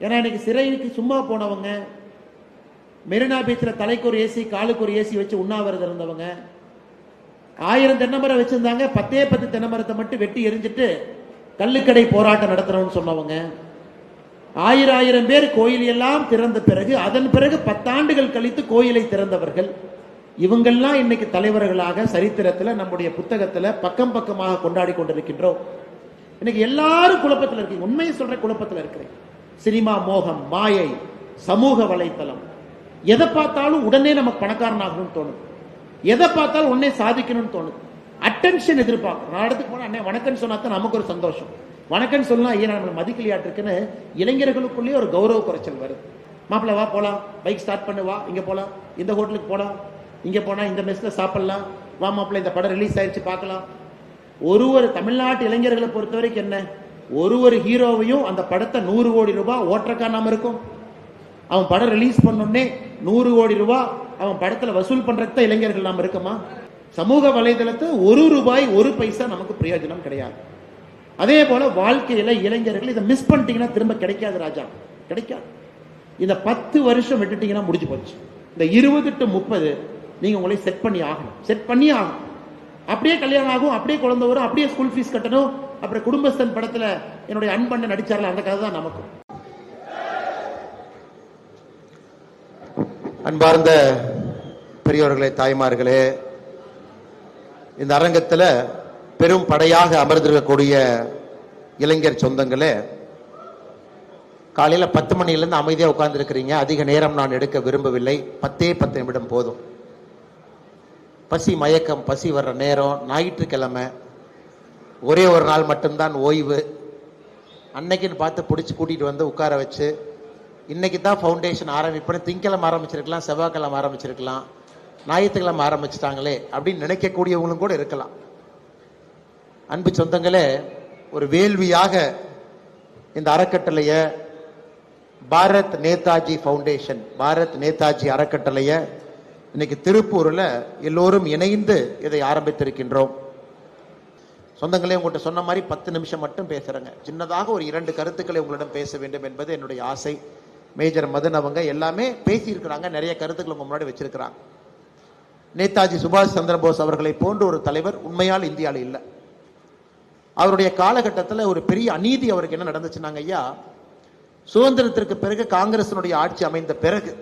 ஏன்னா இன்னைக்கு சிறைக்கு சும்மா போனவங்க, மெரினா பீச்சில் தலைக்கு ஒரு ஏசி காலுக்கு ஒரு ஏசி வச்சு உண்ணாவிரதம் இருந்தவங்க, 1000 தென்னைமரம் வச்சிருந்தாங்க, 10 தென்னைமரத்தை மட்டும் வெட்டி எரிஞ்சிட்டு கள்ளுக்கடை போராட்டம் நடத்துறோம்னு சொன்னவங்க, 1000 பேர் கோயில் எல்லாம் திறந்த பிறகு அதன் பிறகு 10 ஆண்டுகள் கழித்து கோயிலை திறந்தவர்கள். இவங்கெல்லாம் இன்னைக்கு தலைவர்களாக சரித்திரத்தில் நம்முடைய புத்தகத்தில் பக்கம் பக்கமாக கொண்டாடி கொண்டிருக்கின்றோம். இன்னைக்கு எல்லாரும் குழப்பத்தில் இருக்கீங்க. உண்மையை சொல்ற குழப்பத்தில் இருக்கிறேன். சினிமா மோகம், மாயை, சமூக வலைத்தளம், எதை பார்த்தாலும் உடனே நமக்கு பணக்காரன் ஆகணும்னு தோணுது, எதை பார்த்தாலும் உடனே சாதிக்கணும்னு தோணுது, அட்டென்ஷன் எதிர்பார்க்கும். நான் இடத்துக்கு போனா அண்ணே வணக்கம்னு சொன்னா தான் நமக்கு ஒரு சந்தோஷம். வணக்கம் சொல்லலாம், ஏன் நம்மளை மதிக்கலையாட்டிருக்குன்னு இளைஞர்களுக்குள்ளேயே ஒரு கௌரவ குறைச்சல் வருது. மாப்பிள்ள வா போலாம், பைக் ஸ்டார்ட் பண்ணு, வா இங்க போலாம், இந்த ஹோட்டலுக்கு போலாம், இங்க போனா இந்த மெஸ்ல சாப்பிடலாம், வா மாப்பிள்ள இந்த படம் ரிலீஸ் ஆயிடுச்சு பார்க்கலாம். ஒரு தமிழ்நாட்டு இளைஞர்களை பொறுத்த வரைக்கும் என்ன, ஒரு ஹீரோவையும் அந்த படத்தை 100 கோடி ரூபாய் ஓட்டக்கா நாம இருக்கும். அவன் படம் ரிலீஸ் பண்ணோடனே 100 கோடி ரூபாய் அவன் படத்துல வசூல் பண்றதுக்கு இளைஞர்கள் நாம இருக்கமா? சமூக வலைதளத்தை 1 ரூபாய் 1 பைசா நமக்கு பிரயோஜனம் கிடையாது. அதே போல வாழ்க்கையில இளைஞர்கள் இதை மிஸ் பண்ணிட்டீங்கன்னா திரும்ப கிடைக்காது ராஜா, கிடைக்காது. இந்த 10 வருஷம் விட்டுட்டீங்கன்னா முடிஞ்சு போச்சு. இந்த 20 to 30 நீங்க உங்களை செட் பண்ணி ஆகணும், செட் பண்ணி ஆகணும். அப்படியே கல்யாணம் ஆகும், அப்படியே குழந்தை வரும், அப்படியே ஸ்கூல் ஃபீஸ் கட்டணும். அப்புறம் குடும்பஸ்தன் படத்துல என்னுடைய அன்பண்ண நடிச்சார்ல, அந்த கதை தான் நமக்கும். அன்பார்ந்த பெரியோர்களே, தாய்மார்களே, இந்த அரங்கத்தில் பெரும் படையாக அமர்ந்திருக்கக்கூடிய இளைஞர் சொந்தங்களே, காலையில் 10 மணியிலிருந்து அமைதியாக உட்கார்ந்து இருக்கிறீங்க. அதிக நேரம் நான் எடுக்க விரும்பவில்லை. 10 நிமிடம் போதும். பசி மயக்கம், பசி வர்ற நேரம், ஞாயிற்றுக்கிழமை, ஒரே ஒரு நாள் மட்டும்தான் ஓய்வு. அன்னைக்குன்னு பார்த்து பிடிச்சி கூட்டிகிட்டு வந்து உட்கார வச்சு, இன்னைக்கு தான் ஃபவுண்டேஷன் ஆரம்பிப்பேன், திங்கக்கிழமை ஆரம்பிச்சிருக்கலாம், செவ்வாய்க்கிழமை ஆரம்பிச்சிருக்கலாம், ஞாயிற்றுக்கிழமை ஆரம்பிச்சிட்டாங்களே அப்படின்னு நினைக்கக்கூடியவங்களும் கூட இருக்கலாம். அன்பு சொந்தங்களே, ஒரு வேள்வியாக இந்த அறக்கட்டளைய பாரத் நேதாஜி ஃபவுண்டேஷன், பாரத் நேதாஜி அறக்கட்டளைய இன்னைக்கு திருப்பூரில் எல்லோரும் இணைந்து இதை ஆரம்பித்திருக்கின்றோம். சொந்தங்களே, உங்கள்கிட்ட சொன்ன மாதிரி 10 நிமிஷம் மட்டும் பேசுறேங்க. சின்னதாக ஒரு 2 கருத்துக்களை உங்களிடம் பேச வேண்டும் என்பது என்னுடைய ஆசை. மேஜர் மதன் அவங்க எல்லாமே பேசியிருக்கிறாங்க, நிறைய கருத்துக்கள் உங்க முன்னாடி வச்சிருக்கிறாங்க. நேதாஜி சுபாஷ் சந்திரபோஸ் அவர்களை போன்ற ஒரு தலைவர் உண்மையால் இந்தியாவில் இல்லை. அவருடைய காலகட்டத்தில் ஒரு பெரிய அநீதி அவருக்கு என்ன நடந்துச்சுன்னாங்க ஐயா, சுதந்திரத்திற்கு பிறகு காங்கிரசினுடைய ஆட்சி அமைந்த பிறகு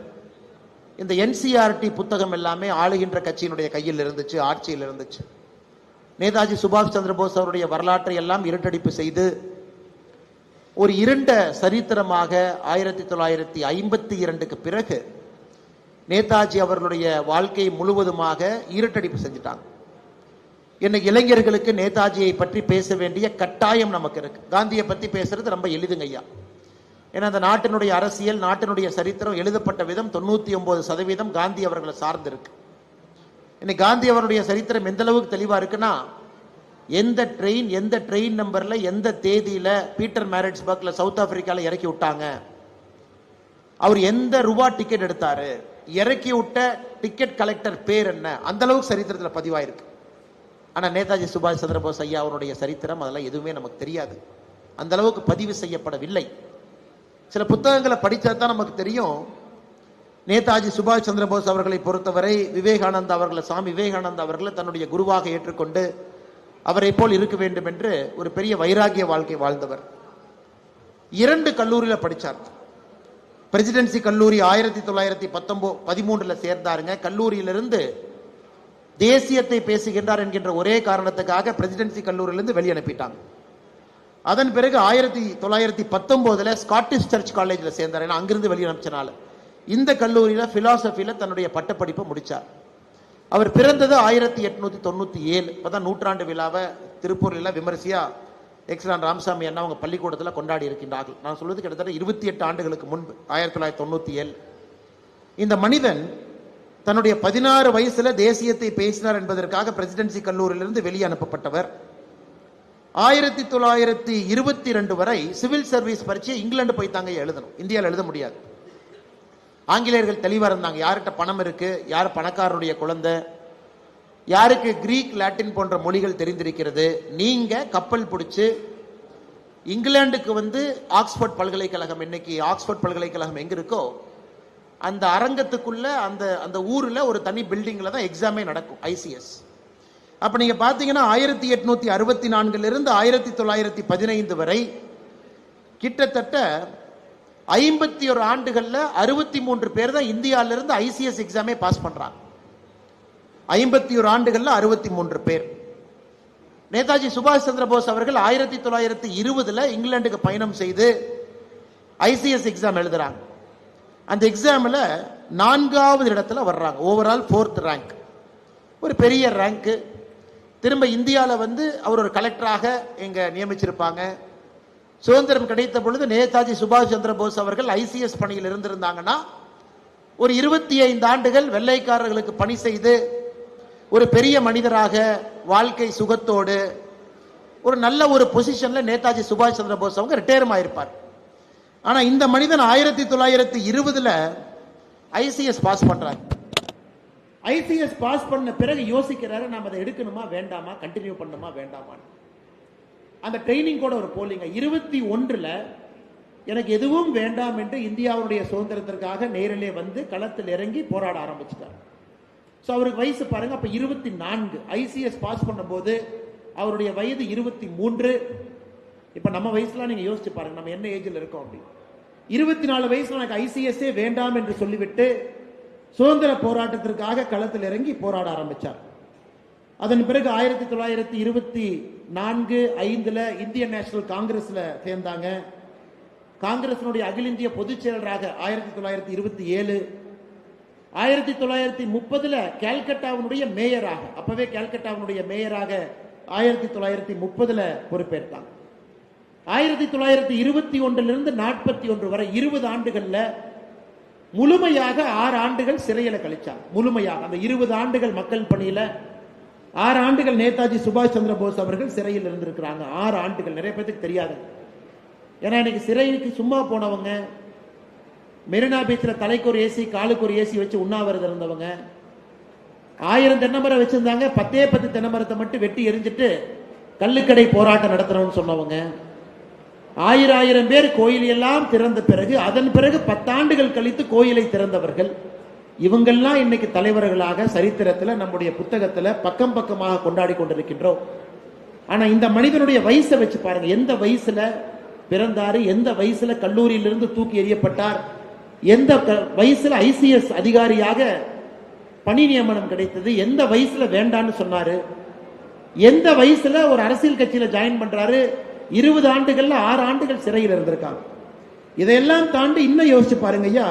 இந்த NCERT புத்தகம் எல்லாமே ஆளுகின்ற கட்சியினுடைய கையில் இருந்துச்சு, ஆட்சியில் இருந்துச்சு. நேதாஜி சுபாஷ் சந்திரபோஸ் அவருடைய வரலாற்றை எல்லாம் இருட்டடிப்பு செய்து ஒரு இருண்ட சரித்திரமாக 1952க்கு பிறகு நேதாஜி அவர்களுடைய வாழ்க்கையை முழுவதுமாக இருட்டடிப்பு செஞ்சுட்டாங்க. இன்னைக்கு இளைஞர்களுக்கு நேதாஜியை பற்றி பேச வேண்டிய கட்டாயம் நமக்கு இருக்கு. காந்தியை பற்றி பேசுறது ரொம்ப எளிதுங்க ஐயா. ஏன்னா அந்த நாட்டினுடைய அரசியல், நாட்டினுடைய சரித்திரம் எழுதப்பட்ட விதம் 99% காந்தி அவர்களை சார்ந்து இருக்கு. இன்னைக்கு காந்தி அவருடைய சரித்திரம் எந்த அளவுக்கு தெளிவா இருக்குன்னா, எந்த ட்ரெயின் நம்பர்ல எந்த தேதியில பீட்டர் மேரிட்ஸ்பர்க்ல சவுத் ஆப்பிரிக்கால இறக்கி விட்டாங்க, அவர் எந்த ரூபா டிக்கெட் எடுத்தாரு, இறக்கி விட்ட டிக்கெட் கலெக்டர் பேர் என்ன, அந்த அளவுக்கு சரித்திரத்தில் பதிவாயிருக்கு. ஆனா நேதாஜி சுபாஷ் சந்திரபோஸ் ஐயா அவருடைய சரித்திரம் அதெல்லாம் எதுவுமே நமக்கு தெரியாது, அந்த அளவுக்கு பதிவு செய்யப்படவில்லை. சில புத்தகங்களை படிச்சா தான் நமக்கு தெரியும். நேதாஜி சுபாஷ் சந்திரபோஸ் அவர்களை பொறுத்தவரை விவேகானந்தா அவர்களை, சாமி விவேகானந்தா அவர்களை தன்னுடைய குருவாக ஏற்றுக்கொண்டு அவரை போல் இருக்க வேண்டும் என்று ஒரு பெரிய வைராகிய வாழ்க்கை வாழ்ந்தவர். 2 கல்லூரியில் படிச்சார். பிரசிடென்சி கல்லூரி 1913 சேர்ந்தாருங்க. கல்லூரியிலிருந்து தேசியத்தை பேசுகின்றார் என்கின்ற ஒரே காரணத்துக்காக பிரசிடென்சி கல்லூரியிலிருந்து வெளியே அனுப்பிட்டாங்க. அதன் பிறகு 1919 ஸ்காட்டிஷ் சர்ச் காலேஜில் சேர்ந்தார். ஏன்னா அங்கிருந்து வெளியே அனுப்பிச்சனால இந்த கல்லூரியில பிலாசபியில தன்னுடைய பட்டப்படிப்பை முடிச்சார். அவர் பிறந்தது 1897. இப்பதான் நூற்றாண்டு விழாவை திருப்பூர்ல விமரிசையா எக்ஸலான் ராமசாமி அண்ணா அவங்க பள்ளிக்கூடத்தில் கொண்டாடி இருக்கின்றார்கள். நான் சொல்வது கிட்டத்தட்ட 28 ஆண்டுகளுக்கு முன்பு 1997. இந்த மனிதன் தன்னுடைய 16 வயசுல தேசியத்தை பேசினார் என்பதற்காக பிரசிடென்சி கல்லூரியிலிருந்து வெளியே அனுப்பப்பட்டவர். 1922 வரை சிவில் சர்வீஸ் பரீட்சை இங்கிலாந்து போய் தாங்க எழுதணும், இந்தியாவில் எழுத முடியாது. ஆங்கிலேயர்கள் தெளிவா இருந்தாங்க, யார்கிட்ட பணம் இருக்கு, யார் பணக்காரருடைய குழந்தை, யாருக்கு கிரீக் லாட்டின் போன்ற மொழிகள் தெரிந்திருக்கிறது, நீங்க கப்பல் பிடிச்சு இங்கிலாந்துக்கு வந்து ஆக்ஸ்போர்ட் பல்கலைக்கழகம், இன்னைக்கு ஆக்ஸ்போர்ட் பல்கலைக்கழகம் எங்க இருக்கோ அந்த அரங்கத்துக்குள்ள அந்த அந்த ஊர்ல ஒரு தனி பில்டிங்ல தான் எக்ஸாமே நடக்கும், ஐசிஎஸ். அப்ப நீங்க பாத்தீங்கன்னா 1864 இருந்து 1915 வரை கிட்டத்தட்ட 51 ஆண்டுகள்ல 63 பேர் தான் இந்தியாவில இருந்து ஐசிஎஸ் எக்ஸாமே பாஸ் பண்றாங்க. 51 ஆண்டுகள்ல 63 பேர். நேதாஜி சுபாஷ் சந்திர போஸ் அவர்கள் 1920 இங்கிலாந்துக்கு பயணம் செய்து ஐசிஎஸ் எக்ஸாம் எழுதுறாங்க. அந்த எக்ஸாம்ல 4வது இடத்துல வர்றாங்க, ஓவரால் 4th ரேங்க், ஒரு பெரிய ரேங்க். திரும்ப இந்தியாவில் வந்து அவர் ஒரு கலெக்டராக எங்க நியமிச்சிருப்பாங்க. சுதந்திரம் கிடைத்த பொழுது நேதாஜி சுபாஷ் சந்திர போஸ் அவர்கள் ஐசிஎஸ் பணியில் இருந்திருந்தாங்கன்னா ஒரு 25 ஆண்டுகள் வெள்ளைக்காரர்களுக்கு பணி செய்து ஒரு பெரிய மனிதராக வாழ்க்கை சுகத்தோடு ஒரு நல்ல ஒரு பொசிஷன்ல நேதாஜி சுபாஷ் சந்திர போஸ் அவங்க ரிட்டையர் ஆயிருப்பார். ஆனா இந்த மனிதன் 1920 ஐசிஎஸ் பாஸ் பண்றாங்க. ஐசிஎஸ் பாஸ் பண்ண பிறகு யோசிக்கிறாரு, நாம அதை எடுக்கணுமா வேண்டாமா, கண்டினியூ பண்ணுமா வேண்டாமா. அந்த ட்ரைனிங் கூட ஒரு போலிங்க 21 எனக்கு எதுவும் வேண்டாம் என்று இந்தியாவுடைய சுதந்திரத்திற்காக நேரிலே வந்து களத்தில் இறங்கி போராட ஆரம்பிச்சிட்டார். ஸோ அவருக்கு வயசு பாருங்க, அப்ப 24. ஐசிஎஸ் பாஸ் பண்ணும்போது அவருடைய வயது 23. இப்ப நம்ம வயசுலாம் நீங்க யோசிச்சு பாருங்க, நம்ம என்ன ஏஜ்ல இருக்கோம் அப்படி. 24 வயசுல எனக்கு ஐசிஎஸ்ஸே வேண்டாம் என்று சொல்லிவிட்டு சுதந்திர போராட்டத்திற்காக களத்தில் இறங்கி போராட ஆரம்பிச்சார். அதன் பிறகு 1924-5 இந்தியன் நேஷனல் காங்கிரஸ்ல சேர்ந்தாங்க. காங்கிரசினுடைய அகில இந்திய பொதுச் செயலராக 1927, 1930 கல்கட்டாவினுடைய மேயராக, அப்பவே கல்கட்டாவினுடைய மேயராக 1930 பொறுப்பேற்றாங்க. 1921 41 வரை 20 ஆண்டுகள்ல முழுமையாக 6 ஆண்டுகள் சிறையில கழிச்சாங்க. முழுமையாக அந்த 20 ஆண்டுகள் மக்கள் பணியில 6 ஆண்டுகள் நேதாஜி சுபாஷ் சந்திர போஸ் அவர்கள் சிறையில் இருந்திருக்கிறாங்க. 6 ஆண்டுகள் நிறைய பேருக்கு தெரியாது. ஏன்னா இன்னைக்கு சிறைக்கு சும்மா போனவங்க, மெரினா பீச்சில் தலைக்கு ஒரு ஏசி காலுக்கு ஒரு ஏசி வச்சு உண்ணாவிரதம் இருந்தவங்க, 1000 தென்னைமரம் வச்சிருந்தாங்க, 10 தென்னைமரத்தை மட்டும் வெட்டி எரிஞ்சிட்டு கள்ளுக்கடை போராட்டம் நடத்துறோம்னு சொன்னவங்க, 1000 பேர் கோயில் எல்லாம் திறந்த பிறகு அதன் பிறகு 10 ஆண்டுகள் கழித்து கோயிலை திறந்தவர்கள், இவங்கெல்லாம் இன்னைக்கு தலைவர்களாக சரித்திரத்தில் நம்முடைய புத்தகத்தில் பக்கம் பக்கமாக கொண்டாடி கொண்டிருக்கின்றோம். ஆனா இந்த மனிதனுடைய வயசை வச்சு பாருங்க, எந்த வயசுல பிறந்தாரு, எந்த வயசுல கல்லூரியிலிருந்து தூக்கி எறியப்பட்டார், எந்த வயசுல ஐசிஎஸ் அதிகாரியாக பணி நியமனம் கிடைத்தது, எந்த வயசுல வேண்டான்னு சொன்னாரு, எந்த வயசுல ஒரு அரசியல் கட்சியில ஜாயின் பண்றாரு, 20 ஆண்டுகள்ல 6 ஆண்டுகள் சிறையில் இருந்திருக்காங்க. இதையெல்லாம் தாண்டி இன்னும் யோசிச்சு பாருங்க ஐயா,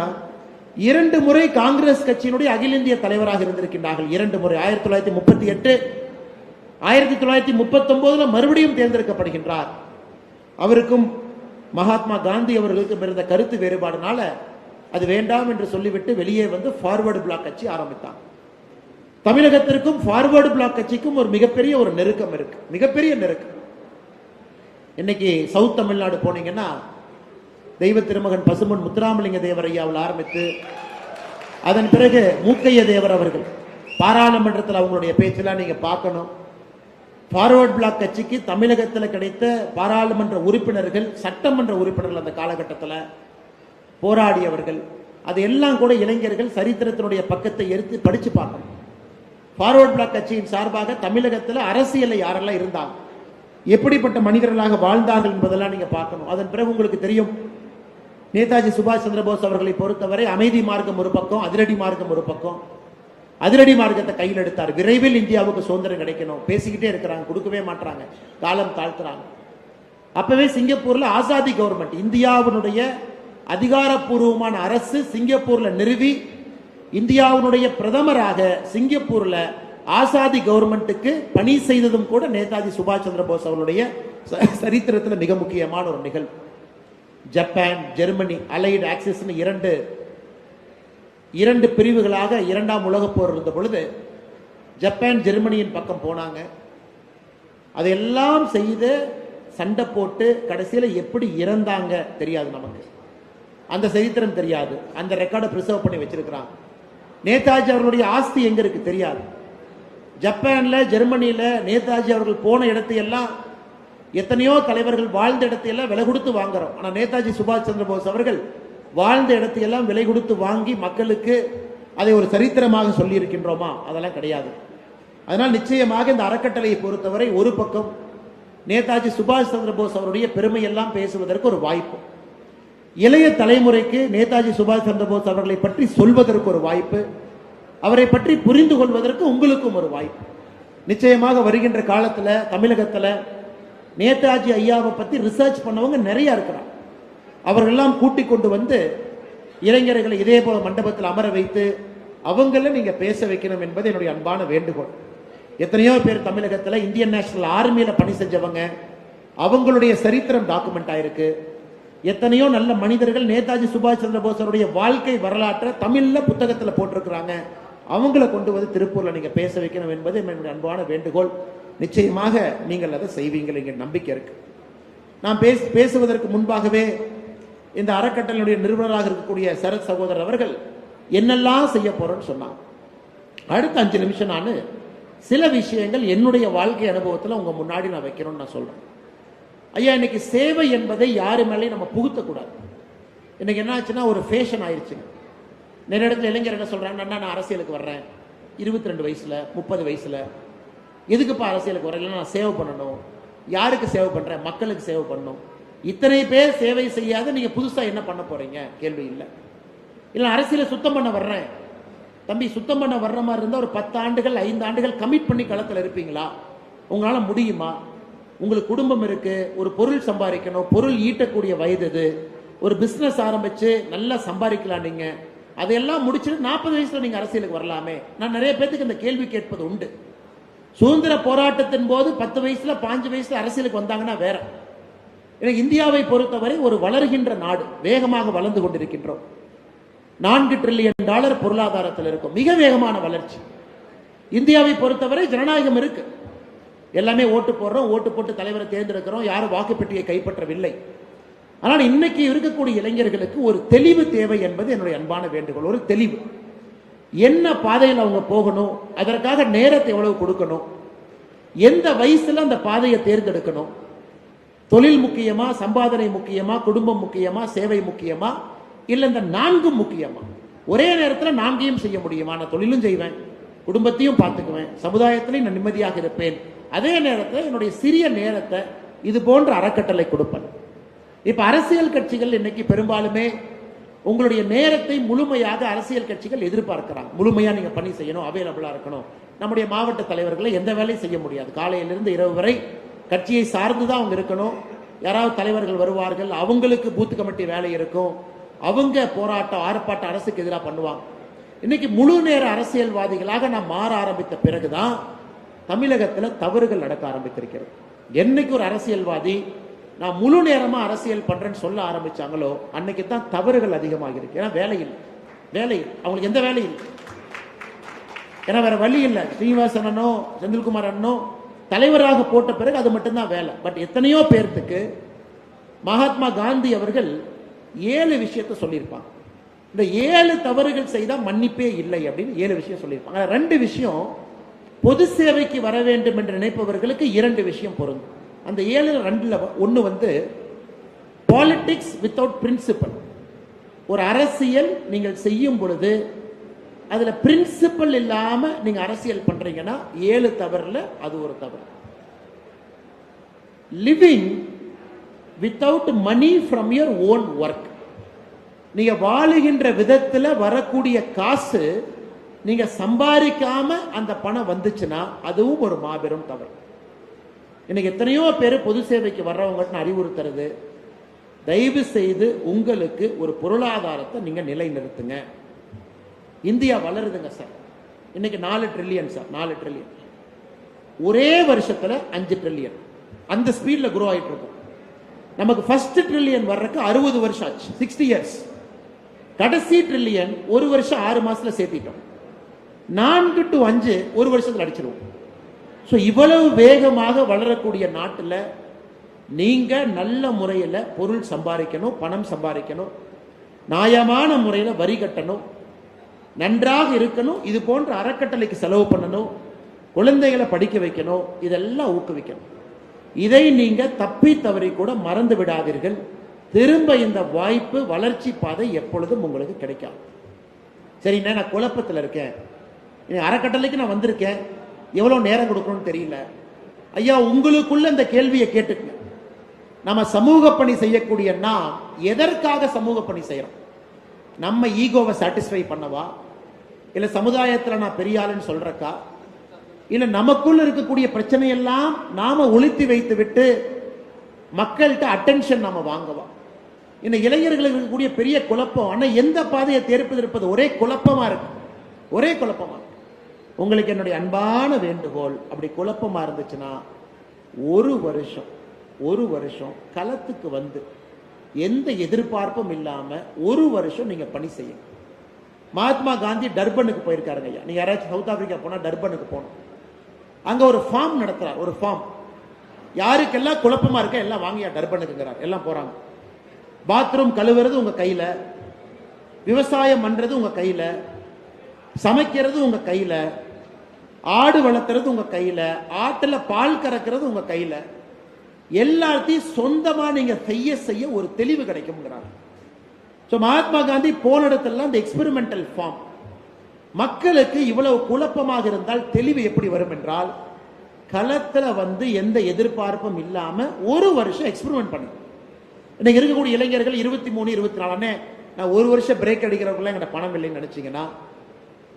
2 முறை காங்கிரஸ் கட்சியினுடைய அகில இந்திய தலைவராக இருந்திருக்கின்றார்கள். 2 முறை 1938, 1939 மறுபடியும் தேர்ந்தெடுக்கப்படுகின்றார். அவருக்கும் மகாத்மா காந்தி அவர்களுக்கும் இருந்த கருத்து வேறுபாடுனால அது வேண்டாம் என்று சொல்லிவிட்டு வெளியே வந்து ஃபார்வர்டு பிளாக் கட்சி ஆரம்பித்தாங்க. தமிழகத்திற்கும் ஃபார்வர்டு பிளாக் கட்சிக்கும் ஒரு மிகப்பெரிய ஒரு நெருக்கம் இருக்கு, மிகப்பெரிய நெருக்கம். இன்னைக்கு சவுத் தமிழ்நாடு போனீங்கன்னா தெய்வ திருமகன் பசுமன் முத்துராமலிங்க தேவர் ஐயாவில் ஆரம்பித்து அதன் பிறகு மூக்கைய தேவர் அவர்கள் பாராளுமன்றத்தில் அவங்களுடைய பேச்செல்லாம் நீங்க பார்க்கணும். ஃபார்வர்ட் பிளாக் கட்சிக்கு தமிழகத்தில் கிடைத்த பாராளுமன்ற உறுப்பினர்கள், சட்டமன்ற உறுப்பினர்கள் அந்த காலகட்டத்தில் போராடியவர்கள், அதையெல்லாம் கூட இளைஞர்கள் சரித்திரத்தினுடைய பக்கத்தை எடுத்து படிச்சு பார்க்கணும். ஃபார்வர்ட் பிளாக் கட்சியின் சார்பாக தமிழகத்தில் அரசியலில் யாரெல்லாம் இருந்தாங்க, எப்படிப்பட்ட மனிதர்களாக வாழ்ந்தார்கள் என்பதெல்லாம் நீங்க பார்க்கணும். அதன் பிறகு உங்களுக்கு தெரியும், நேதாஜி சுபாஷ் சந்திர போஸ் அவர்களை பொறுத்தவரை அமைதி மார்க்கம் ஒரு பக்கம், அதிரடி மார்க்கம் ஒரு பக்கம். அதிரடி மார்க்கத்தை கையில் எடுத்தார். விரைவில் இந்தியாவுக்கு சுதந்திரம் கிடைக்கணும், பேசிக்கிட்டே இருக்கிறாங்க, கொடுக்கவே மாட்டாங்க, காலம் தாழ்த்துறாங்க. அப்பவே சிங்கப்பூர்ல ஆசாதி கவர்மெண்ட், இந்தியாவினுடைய அதிகாரப்பூர்வமான அரசு சிங்கப்பூர்ல நிறுவி இந்தியாவினுடைய பிரதமராக சிங்கப்பூர்ல ஆசாதி கவர்மெண்ட்டுக்கு பணி செய்ததும் கூட நேதாஜி சுபாஷ் சந்திர போஸ் அவருடைய சரித்திரத்தில் மிக முக்கியமான ஒரு நிகழ்வு. ஜப்பான், ஜெர்மனி, அலைடு ஆக்சிஸ் இரண்டு பிரிவுகளாக 2ஆம் உலகப் போர் இருந்த பொழுது ஜப்பான் ஜெர்மனியின் பக்கம் போனாங்க. அதையெல்லாம் செய்து சண்டை போட்டு கடைசியில் எப்படி இறந்தாங்க தெரியாது, நமக்கு அந்த சரித்திரம் தெரியாது. அந்த ரெக்கார்டை பிரிசர்வ் பண்ணி வச்சிருக்கிறாங்க. நேதாஜி அவர்களுடைய ஆஸ்தி எங்க இருக்கு தெரியாது. ஜப்பான்ல, ஜெர்மனியில நேதாஜி அவர்கள் போன இடத்தையெல்லாம் எத்தனையோ தலைவர்கள் வாழ்ந்த இடத்தையெல்லாம் விலை கொடுத்து வாங்குறோம். ஆனால் நேதாஜி சுபாஷ் சந்திர போஸ் அவர்கள் வாழ்ந்த இடத்தையெல்லாம் விலை கொடுத்து வாங்கி மக்களுக்கு அதை ஒரு சரித்திரமாக சொல்லி இருக்கின்றோமா? அதெல்லாம் கிடையாது. அதனால் நிச்சயமாக இந்த அறக்கட்டளையை பொறுத்தவரை ஒரு பக்கம் நேதாஜி சுபாஷ் சந்திர போஸ் அவருடைய பெருமையெல்லாம் பேசுவதற்கு ஒரு வாய்ப்பு, இளைய தலைமுறைக்கு நேதாஜி சுபாஷ் சந்திர போஸ் அவர்களை பற்றி சொல்வதற்கு ஒரு வாய்ப்பு, அவரை பற்றி புரிந்து கொள்வதற்கு உங்களுக்கும் ஒரு வாய்ப்பு. நிச்சயமாக வருகின்ற காலத்தில் தமிழகத்தில் நேதாஜி ஐயாவை பற்றி ரிசர்ச் பண்ணவங்க நிறைய இருக்கிறாங்க. அவர்களெல்லாம் கூட்டிக் கொண்டு வந்து இளைஞர்களை இதே போல மண்டபத்தில் அமர வைத்து அவங்கள நீங்க பேச வைக்கணும் என்பது என்னுடைய அன்பான வேண்டுகோள். எத்தனையோ பேர் தமிழகத்தில் இந்தியன் நேஷனல் ஆர்மியில பணி செஞ்சவங்க, அவங்களுடைய சரித்திரம் டாக்குமெண்ட் ஆயிருக்கு. எத்தனையோ நல்ல மனிதர்கள் நேதாஜி சுபாஷ் சந்திர போஸருடைய வாழ்க்கை வரலாற்றை தமிழ்ல புத்தகத்தில் போட்டிருக்கிறாங்க. அவங்கள கொண்டு வந்து திருப்பூர்ல நீங்க பேச வைக்கணும் என்பது என்னுடைய அன்பான வேண்டுகோள். நிச்சயமாக நீங்கள் அதை செய்வீங்கள் என்கிற நம்பிக்கை இருக்கு. நான் பேசுவதற்கு முன்பாகவே இந்த அறக்கட்டளையுடைய நிறுவனராக இருக்கக்கூடிய சரத் சகோதரர் அவர்கள் என்னெல்லாம் செய்ய போறேன்னு சொன்னாங்க. அடுத்த 5 நிமிஷம் நான் சில விஷயங்கள் என்னுடைய வாழ்க்கை அனுபவத்தில் உங்க முன்னாடி நான் வைக்கணும்னு நான் சொல்றேன். ஐயா, இன்னைக்கு சேவை என்பதை யாரு மேலேயும் நம்ம புகுத்தக்கூடாது. இன்னைக்கு என்ன ஆச்சுன்னா ஒரு ஃபேஷன் ஆயிடுச்சுங்க. நிறைய இடத்துல இளைஞர் என்ன சொல்றாங்க, நான் அரசியலுக்கு வர்றேன் 22 வயசுல 30 வயசுல, எதுக்குப்பா அரசியலுக்கு வரல? நான் சேவை பண்ணணும். யாருக்கு சேவை பண்றேன்? மக்களுக்கு சேவை பண்ணணும். இத்தனை பேர் சேவை செய்யாத நீங்க புதுசா என்ன பண்ண போறீங்க? கேள்வி இல்லை. இல்ல அரசியல சுத்தம் பண்ண வர்றேன். தம்பி, சுத்தம் பண்ண வர்ற மாதிரி இருந்தா ஒரு 10 ஆண்டுகள் 5 ஆண்டுகள் கமிட் பண்ணி களத்தில் இருப்பீங்களா? உங்களால முடியுமா? உங்களுக்கு குடும்பம் இருக்கு, ஒரு பொருள் சம்பாதிக்கணும், பொருள் ஈட்டக்கூடிய வயது இது, ஒரு பிசினஸ் ஆரம்பிச்சு நல்லா சம்பாதிக்கலாம். நீங்க அதையெல்லாம் முடிச்சுட்டு 40 வயசுல நீங்க அரசியலுக்கு வரலாமே. நான் நிறைய பேருக்கு இந்த கேள்வி கேட்பது உண்டு. சுதந்திர போராட்டத்தின் போது 10 வயசுல 5 வயசுல அரசியலுக்கு வந்தாங்கன்னா வேற. எனக்கு இந்தியாவை பொறுத்தவரை ஒரு வளர்கின்ற நாடு, வேகமாக வளர்ந்து கொண்டிருக்கின்றோம். $4 டிரில்லியன் பொருளாதாரத்தில் இருக்கும், மிக வேகமான வளர்ச்சி. இந்தியாவை பொறுத்தவரை ஜனநாயகம் இருக்கு, எல்லாமே ஓட்டு போடுறோம், ஓட்டு போட்டு தலைவரை தேர்ந்தெடுக்கிறோம், யாரும் வாக்குப்பெட்டியை கைப்பற்றவில்லை. ஆனால் இன்னைக்கு இருக்கக்கூடிய இளைஞர்களுக்கு ஒரு தெளிவு தேவை என்பது என்னுடைய அன்பான வேண்டுகோள். ஒரு தெளிவு, என்ன பாதையில் அவங்க போகணும், அதற்காக நேரத்தை எவ்வளவு கொடுக்கணும், எந்த வயசுல அந்த பாதையை தேர்ந்தெடுக்கணும், தொழில் முக்கியமா, சம்பாதனை முக்கியமா, குடும்பம் முக்கியமா, சேவை முக்கியமா, இல்ல இந்த 4 முக்கியமா? ஒரே நேரத்தில் 4ஐயும் செய்ய முடியுமா? நான் தொழிலும் செய்வேன், குடும்பத்தையும் பார்த்துக்குவேன், சமுதாயத்திலையும் நான் நிம்மதியாக இருப்பேன், அதே நேரத்தில் என்னுடைய சிறிய நேரத்தை இது போன்ற அறக்கட்டளை கொடுப்பேன். இப்ப அரசியல் கட்சிகள் இன்னைக்கு பெரும்பாலுமே உங்களுடைய நேரத்தை முழுமையாக அரசியல் கட்சிகள் எதிர்பார்க்கிறாங்க. முழுமையா நீங்க பணி செய்யணும், அவைலபிளா இருக்கணும். நம்முடைய மாவட்ட தலைவர்களை எந்த வேலையும் செய்ய முடியாது. காலையிலிருந்து இரவு வரை கட்சியை சார்ந்துதான் அவங்க இருக்கணும். யாராவது தலைவர்கள் வருவார்கள், அவங்களுக்கு பூத் கமிட்டி வேலை இருக்கும், அவங்க போராட்டம் ஆர்ப்பாட்டம் அரசுக்கு எதிராக பண்ணுவாங்க. இன்னைக்கு முழு நேர அரசியல்வாதிகளாக நாம் மாற ஆரம்பித்த பிறகுதான் தமிழகத்தில் தவறுகள் நடக்க ஆரம்பித்திருக்கிறது. என்னைக்கு ஒரு அரசியல்வாதி நான் முழு நேரமா அரசியல் பண்றேன்னு சொல்ல ஆரம்பிச்சாங்களோ அன்னைக்கு தான் தவறுகள் அதிகமாக இருக்கு. ஏன்னா வேலை இல்லை, அவங்களுக்கு எந்த வேலையும் இல்லை. ஏன்னா வேற வழி இல்லை. ஸ்ரீனிவாசன் அண்ணனோ செந்தில்குமார் அண்ணனோ தலைவராக போட்ட பிறகு அது மட்டும்தான் வேலை. பட் எத்தனையோ பேர்த்துக்கு மகாத்மா காந்தி அவர்கள் 7 விஷயத்தை சொல்லியிருப்பாங்க. இந்த 7 தவறுகள் செய்தா மன்னிப்பே இல்லை அப்படின்னு 7 விஷயம் சொல்லியிருப்பாங்க. 2 விஷயம் பொது சேவைக்கு வர வேண்டும் என்று நினைப்பவர்களுக்கு 2 விஷயம் பொருந்தும். அந்த 7-2 ஒன்று வந்து பாலிடிக்ஸ் வித்தவுட் பிரின்சிபல். ஒரு அரசியல் நீங்கள் செய்யும் பொழுது அதுல பிரின்சிபல் இல்லாம நீங்க அரசியல் பண்றீங்கன்னா 7 தவறுல அது ஒரு தவறு. Living without money from your own work. நீங்க வாழுகின்ற விதத்துல வரக்கூடிய காசு நீங்க சம்பாதிக்காம அந்த பணம் வந்துச்சுன்னா அதுவும் ஒரு மாபெரும் தவறு. இன்னைக்கு எத்தனையோ பேர் பொது சேவைக்கு வர்றவங்க அறிவுறுத்துறது, தயவு செய்து உங்களுக்கு ஒரு பொருளாதாரத்தை நீங்க நிலைநிறுத்துங்க. India வளருதுங்க sir. இன்னைக்கு 4 டிரில்லியன் சார், 4 டிரில்லியன். ஒரே வருஷத்துல 5 டிரில்லியன் அந்த ஸ்பீட்ல குரோ ஆயிட்டு இருக்கும். நமக்கு ஃபர்ஸ்ட் ட்ரில்லியன் வர்றதுக்கு 60 வருஷம் ஆச்சு, 60 இயர்ஸ். கடைசி ட்ரில்லியன் 1 வருஷம் 6 மாசத்துல சேர்த்திட்டோம். 4 to 5 1 வருஷத்துல அடிச்சிருவோம். ஸோ இவ்வளவு வேகமாக வளரக்கூடிய நாட்டில் நீங்க நல்ல முறையில் பொருள் சம்பாதிக்கணும், பணம் சம்பாதிக்கணும், நியாயமான முறையில் வரி கட்டணும், நன்றாக இருக்கணும், இது போன்ற அறக்கட்டளைக்கு செலவு பண்ணணும், குழந்தைகளை படிக்க வைக்கணும், இதெல்லாம் ஊக்குவிக்கணும். இதை நீங்க தப்பி தவறி கூட மறந்து விடாதீர்கள். திரும்ப இந்த வாய்ப்பு, வளர்ச்சி பாதை எப்பொழுதும் உங்களுக்கு கிடைக்காது. சரிண்ணே, நான் குழப்பத்தில் இருக்கேன், அறக்கட்டளைக்கு நான் வந்திருக்கேன், எவ்வளவு நேரம் கொடுக்கணும்னு தெரியல. ஐயா, உங்களுக்குள்ள இந்த கேள்வியை கேட்டுக்கங்க. நம்ம சமூக பணி செய்யக்கூடிய நாம் எதற்காக சமூக பணி செய்யறோம்? நம்ம ஈகோவை சாட்டிஸ்ஃபை பண்ணவா, இல்ல சமுதாயத்தில் நான் பெரிய ஆளுன்னு சொல்றக்கா, இல்ல நமக்குள்ள இருக்கக்கூடிய பிரச்சனை எல்லாம் நாம ஒளித்து வைத்து விட்டு மக்கள்கிட்ட அட்டென்ஷன் நாம வாங்கவா? இந்த இளைஞர்களுக்கு இருக்கக்கூடிய பெரிய குழப்பம், ஆனா எந்த பாதையை தேர்ப்பது ஒரே குழப்பமா இருக்கு, ஒரே குழப்பமா இருக்கு. உங்களுக்கு என்னுடைய அன்பான வேண்டுகோள், அப்படி குழப்பமா இருந்துச்சுன்னா ஒரு வருஷம் களத்துக்கு வந்து எந்த எதிர்பார்ப்பும் இல்லாம ஒரு வருஷம் நீங்க பணி செய்யுங்க. மகாத்மா காந்தி டர்பனுக்கு போயிருக்காருங்க ஐயா. நீங்க யாராச்சும் சவுத் ஆப்பிரிக்கா போனா டர்பனுக்கு போகணும். அங்க ஒரு ஃபார்ம் நடத்துறார். ஒரு ஃபார்ம், யாருக்கெல்லாம் குழப்பமா இருக்க எல்லாம் வாங்கியா டர்பனுக்குங்கிறார். எல்லாம் போறாங்க. பாத்ரூம் கழுவுறது உங்க கையில, விவசாயம் பண்றது உங்க கையில, சமைக்கிறது உங்க கையில, ஆடு வளர்த்துறது உங்க கையில, ஆட்டுல பால் கறக்கிறது உங்க கையில, எல்லாத்தையும் சொந்தமா நீங்க செய்ய ஒரு தெளிவு கிடைக்கும்ங்கிறார். மகாத்மா காந்தி போன இடத்துல இந்த எக்ஸ்பெரிமெண்டல் ஃபார்ம், மக்களுக்கு இவ்வளவு குழப்பமாக இருந்தால் தெளிவு எப்படி வரும் என்றால், களத்துல வந்து எந்த எதிர்பார்ப்பும் இல்லாம ஒரு வருஷம் எக்ஸ்பெரிமெண்ட் பண்ணு. இன்னைக்கு இருக்கக்கூடிய இளைஞர்கள் 23, 24, நான் ஒரு வருஷம் பிரேக் அடிக்கிறவங்க எங்கிட்ட பணம் இல்லைன்னு நினைச்சீங்கன்னா,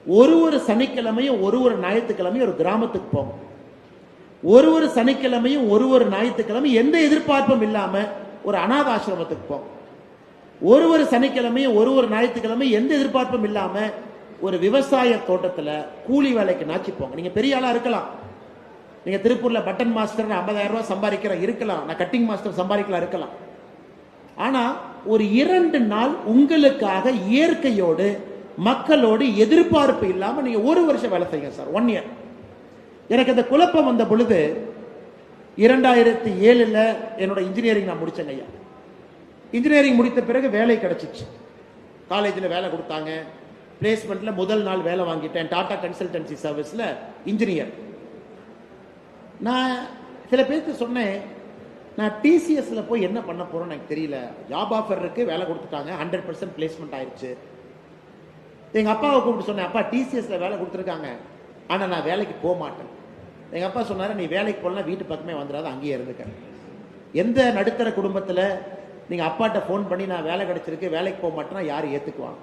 ஒரு சனிக்கிழமையும் ஒரு ஞாயிற்றுக்கிழமையும் ஒரு கிராமத்துக்கு போங்க. ஒரு சனிக்கிழமையும் ஒரு ஞாயிற்றுக்கிழமையும் எந்த எதிர்பார்ப்பும் இல்லாம ஒரு அநாத ஆசிரமத்துக்கு போங்க. ஒரு சனிக்கிழமையும் ஒரு ஞாயிற்றுக்கிழமையும் எந்த எதிர்பார்ப்பும் இல்லாம ஒரு விவசாய தோட்டத்துல கூலி வேலைக்கு நாச்சி போங்க. நீங்க பெரிய ஆளா இருக்கலாம், நீங்க திருப்பூர்ல பட்டன் மாஸ்டர் 50,000 ரூபாய் சம்பாதிக்கிற இருக்கலாம், நான் கட்டிங் மாஸ்டர் சம்பாதிக்கலாம் இருக்கலாம். ஆனா ஒரு 2 நாள் உங்களுக்காக இயற்கையோடு மக்களோடு எதிர்பார்ப்பு இல்லாம நீங்க ஒரு வருஷம் வேலை செய்யுங்க சார். 1 இயர். எனக்கு அந்த குழப்பம் வந்த பொழுது 2007 என்னோட இன்ஜினியரிங் நான் முடிச்சேங்க ஐயா. இன்ஜினியரிங் முடித்த பிறகு வேலை கிடைச்சிச்சு. காலேஜில் வேலை கொடுத்தாங்க, பிளேஸ்மெண்ட்ல முதல் நாள் வேலை வாங்கிட்டேன். டாடா கன்சல்டன்சி சர்வீஸ்ல இன்ஜினியர். நான் சில பேருக்கு சொன்னேன், நான் டிசிஎஸ்ல போய் என்ன பண்ண போறோம்னு எனக்கு தெரியல. ஜாப் ஆஃபர் இருக்கு, வேலை கொடுத்துட்டாங்க, 100% பிளேஸ்மெண்ட் ஆயிடுச்சு. எங்க அப்பாவை கூப்பிட்டு சொன்னேன், அப்பா டிசிஎஸ்ல வேலை கொடுத்துருக்காங்க, ஆனா நான் வேலைக்கு போக மாட்டேன். எங்க அப்பா சொன்னாரு, நீ வேலைக்கு போகலாம் வீட்டு பக்கமே வந்துடாது, அங்கேயே இருந்துக்க. எந்த நடுத்தர குடும்பத்துல நீங்க அப்பாட்ட போன் பண்ணி நான் வேலை கிடைச்சிருக்கு வேலைக்கு போக மாட்டேன்னா யாரு ஏத்துக்குவாங்க?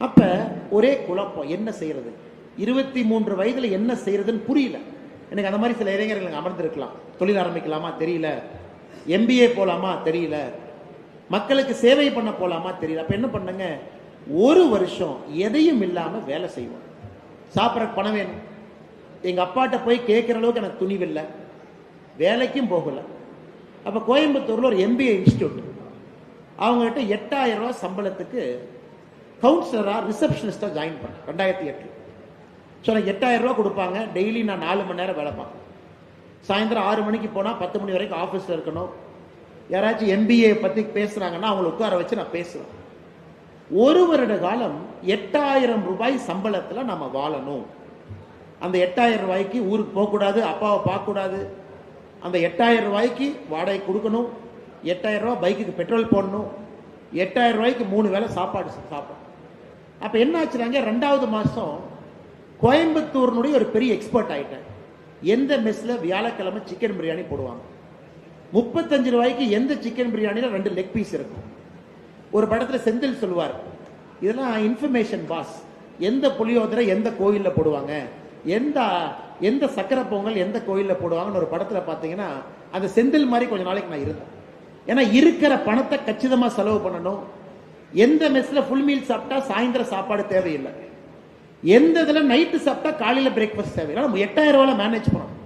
அப்ப ஒரே குழப்பம், என்ன செய்யறது? 23 வயதுல என்ன செய்யறதுன்னு புரியல எனக்கு. அந்த மாதிரி சில இளைஞர்கள் அமர்ந்திருக்கலாம், தொழில் ஆரம்பிக்கலாமா தெரியல, எம்பிஏ போலாமா தெரியல, மக்களுக்கு சேவை பண்ண போலாமா தெரியல. அப்ப என்ன பண்ணுங்க, ஒரு வருஷம் எதையும் இல்லாம வேலை செய்வோம். சாப்பிட்ற பணம் வேணும். எங்க அப்பாட்ட போய் கேட்கிற அளவுக்கு எனக்கு துணிவில்லை, வேலைக்கும் போகல. அப்ப கோயம்புத்தூர்ல ஒரு எம்பிஏ இன்ஸ்டிடியூட், அவங்க கிட்ட 8,000 ரூபாய் சம்பளத்துக்கு கவுன்சிலரா ரிசப்ஷனிஸ்டா ஜாயின் பண்ணேன் 2008. எனக்கு 8,000 ரூபாய் கொடுப்பாங்க. டெய்லி நான் 4 மணி நேரம் வேலை பார்ப்பேன். சாயந்தரம் 6 மணிக்கு போனா 10 மணி வரைக்கும் ஆபீஸ்ல இருக்கணும். யாராச்சும் எம்பிஏ பத்தி பேசுறாங்கன்னா அவங்களை உட்கார வச்சு நான் பேசுவேன். 1 வருட காலம் 8,000 ரூபாய் சம்பளத்துல நம்ம வாழணும். அந்த 8,000 ரூபாய்க்கு ஊருக்கு போக கூடாது, அப்பாவை பார்க்க கூடாது. அந்த 8,000 ரூபாய்க்கு வாடகை கொடுக்கணும், 8,000 ரூபாய் பைக்குக்கு பெட்ரோல் போடணும், 8,000 ரூபாய்க்கு 3 வேளை சாப்பாடு சாப்பிடணும். அப்ப என்ன ஆச்சுறாங்க, 2வது மாசம் கோயம்புத்தூர்னுடைய ஒரு பெரிய எக்ஸ்பர்ட் ஆயிட்டேன். எந்த மெஸ்ல வியாழக்கிழமை சிக்கன் பிரியாணி போடுவாங்க, 35 ரூபாய்க்கு எந்த சிக்கன் பிரியாணில 2 லெக் பீஸ் இருக்கும். ஒரு படத்துல செந்தில் சொல்லுவார், இதெல்லாம் இன்ஃபர்மேஷன் பாஸ், எந்த புளியோதரை எந்த கோயில்ல போடுவாங்க, எந்த சக்கரை பொங்கல் எந்த கோயில்ல போடுவாங்கன்னு ஒரு படத்துல பாத்தீங்கன்னா அந்த செந்தில் மாதிரி கொஞ்ச நாளைக்கு நான் இருந்தேன். ஏன்னா இருக்கிற பணத்தை கச்சிதமா செலவு பண்ணணும். எந்த மெஸ்ல ஃபுல் மீல் சாப்பிட்டா சாயந்தரம் சாப்பாடு தேவையில்லை, எந்த இதுல நைட்டு சாப்பிட்டா காலையில பிரேக்ஃபாஸ்ட் தேவையில்லை. நம்ம 8,000 ரூபாய் மேனேஜ் பண்ணணும்.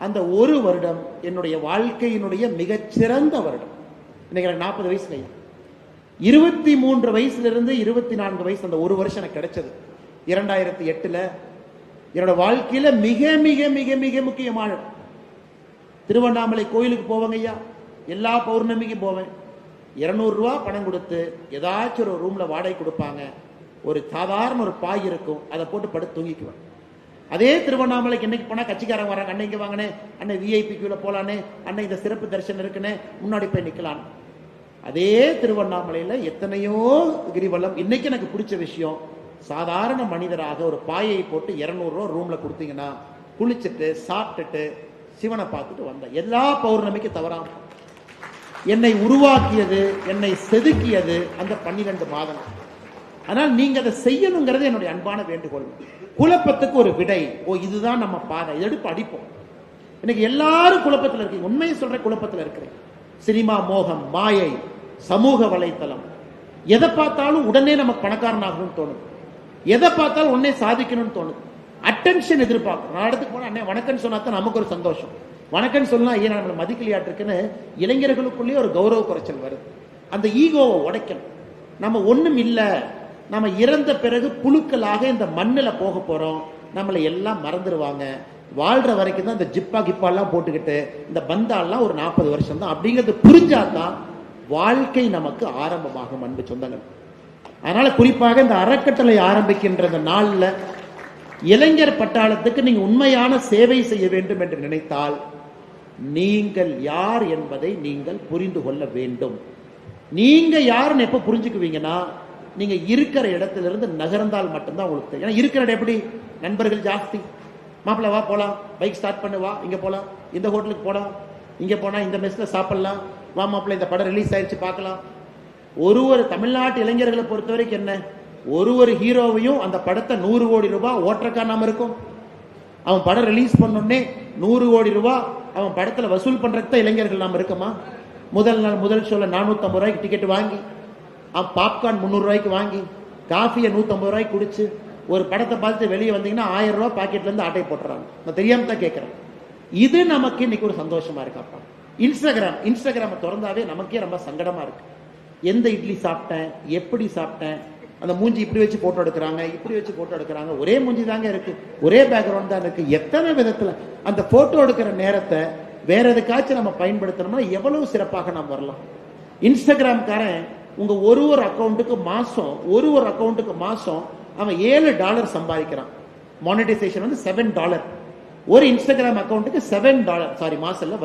அந்த 1 வருடம் என்னுடைய வாழ்க்கையினுடைய மிகச்சிறந்த வருடம். இன்னைக்கு எனக்கு 40 வயசு கையா. 23 வயசுல இருந்து 24 வயசு அந்த 1 வருஷம் எனக்கு கிடைச்சது. 2008 என்னோட வாழ்க்கையில மிக மிக மிக மிக முக்கியமான திருவண்ணாமலை கோயிலுக்கு போவாங்க ஐயா. எல்லா பௌர்ணமிக்கும் போவேன். 200 ரூபாய் பணம் கொடுத்து ஏதாச்சும் ஒரு ரூம்ல வாடகை கொடுப்பாங்க. ஒரு சாதாரண ஒரு பாய் இருக்கும், அதை போட்டு படுத்து தூங்கிக்குவேன். அதே திருவண்ணாமலைக்கு இன்னைக்கு போனா கட்சிக்காரங்க வராங்க, அன்னைக்கு வாங்கினே, அன்னை விஐபி கியூல போலானே, அன்னை இந்த சிறப்பு தரிசனம் இருக்குன்னு முன்னாடி போய் நிக்கலாம். அதே திருவண்ணாமலையில எத்தனையோ கிரிவலம். இன்னைக்கு எனக்கு பிடிச்ச விஷயம், சாதாரண மனிதராக ஒரு பாயை போட்டு 200 ரூபா ரூம்ல கொடுத்தீங்கன்னா குளிச்சுட்டு சாப்பிட்டுட்டு சிவனை பார்த்துட்டு வந்தேன். எல்லா பௌர்ணமிக்கு தவறாம. என்னை உருவாக்கியது, என்னை செதுக்கியது அந்த 12 மாதம். ஆனால் நீங்க அதை செய்யணுங்கிறது என்னுடைய அன்பான வேண்டுகோள். குழப்பத்துக்கு ஒரு விடை. ஓ, இதுதான் நம்ம பாதை, எடுப்பு அடிப்போம். இன்னைக்கு எல்லாரும் குழப்பத்தில் இருக்கீங்க. உண்மையை சொல்ற குழப்பத்தில் இருக்கிறேன். சினிமா மோகம், மாயை, சமூக வலைத்தளம், எதை பார்த்தாலும் உடனே நமக்கு பணக்காரன் ஆகணும்னு தோணுது. எதை பார்த்தாலும் உடனே சாதிக்கணும்னு தோணுது. அட்டென்ஷன் எதிர்பார்க்கணும். நான் இடத்துக்கு போனா அண்ணே வணக்கம்னு சொன்னா தான் நமக்கு ஒரு சந்தோஷம். வணக்கம்னு சொன்னா ஏன் நம்மளை மதிக்கலையாட்டிருக்குன்னு இளைஞர்களுக்குள்ளேயே ஒரு கௌரவ குறைச்சல் வருது. அந்த ஈகோவை உடைக்கணும். நம்ம ஒண்ணும் இல்லை, நம்ம இறந்த பிறகு புழுக்களாக இந்த மண்ணில் போக போறோம், நம்மளை எல்லாம் மறந்துடுவாங்க. வாழ்ற வரைக்கும் தான் இந்த ஜிப்பா கிப்பாலாம் போட்டுக்கிட்டு இந்த பந்தாலாம் ஒரு 40 வருஷம் தான் அப்படிங்கிறது புரிஞ்சாதான் வாழ்க்கை நமக்கு ஆரம்பமாகும். அன்பு சொந்தங்கள், அதனால குறிப்பாக இந்த அறக்கட்டளை ஆரம்பிக்கின்ற இந்த நாள்ல இளைஞர் பட்டாளத்துக்கு நீங்க உண்மையான சேவை செய்ய வேண்டும் என்று நினைத்தால் நீங்கள் யார் என்பதை நீங்கள் புரிந்து கொள்ள வேண்டும். நீங்க யாருன்னு எப்ப புரிஞ்சுக்குவீங்கன்னா, நீங்க இருக்கிற இடத்துல இருந்து நகர்ந்தால் மட்டும்தான் உங்களுக்கு தெரியும். ஏன்னா இருக்கிற இடம் எப்படி, நண்பர்கள் ஜாஸ்தி, மாப்பிள்ள வா போலாம், பைக் ஸ்டார்ட் பண்ணு வா, இங்க போலாம், இந்த ஹோட்டலுக்கு போலாம், இங்க போனா இந்த மெஸ்ல சாப்பிடலாம், வா மாப்பிள்ள இந்த படம் ரிலீஸ் ஆயிடுச்சு பார்க்கலாம். ஒரு தமிழ்நாட்டு இளைஞர்களை பொறுத்த வரைக்கும் என்ன, ஒரு ஹீரோவையும் அந்த படத்தை 100 கோடி ரூபாய் ஓட்டறக்கா நாம இருக்கும். அவன் படம் ரிலீஸ் பண்ணோடனே 100 கோடி ரூபாய் அவன் படத்துல வசூல் பண்றதுக்கு தான் இளைஞர்கள் நாம இருக்கமா? முதல் நாள் முதல் ஷோல 450 ரூபாய்க்கு டிக்கெட் வாங்கி, அவன் பாப்கார்ன் 300 ரூபாய்க்கு வாங்கி, காஃபியை 150 ரூபாய்க்கு குடிச்சு ஒரு படத்தை பார்த்து வெளியே வந்தீங்கன்னா 1000 ரூபாய் பாக்கெட்ல இருந்து ஆட்டை போட்டுறாங்க. நான் தெரியாம தான் கேட்கிறேன். இது நமக்கு இன்னைக்கு ஒரு சந்தோஷமா இருக்காப்பா. இன்ஸ்டாகிராம திறந்தாவே நமக்கே ரொம்ப சங்கடமா இருக்கு. எந்த இட்லி சாப்பிட்டேன், எப்படி சாப்பிட்டேன், அந்த மூஞ்சி இப்படி வச்சு போட்டோ எடுக்கிறாங்க, இப்படி வச்சு போட்டோ எடுக்கிறாங்க, ஒரே மூஞ்சி தாங்க இருக்கு, ஒரே பேக்ரவுண்ட் தான் இருக்கு. எத்தனை விதத்துல அந்த போட்டோ எடுக்கிற நேரத்தை வேற எதுக்காச்சும் நம்ம பயன்படுத்தணும்னா எவ்வளவு சிறப்பாக நாம் வரலாம். இன்ஸ்டாகிராம்காரன் உங்க ஒரு அக்கௌண்ட்டுக்கு மாசம் அவன் $7 சம்பாதிக்கிறான். மானிட்டைசேஷன் வந்து $7. ஒரு இன்ஸ்டாகிராம் அக்கௌண்ட்டுக்கு $7, சாரி மாசம் இல்ல,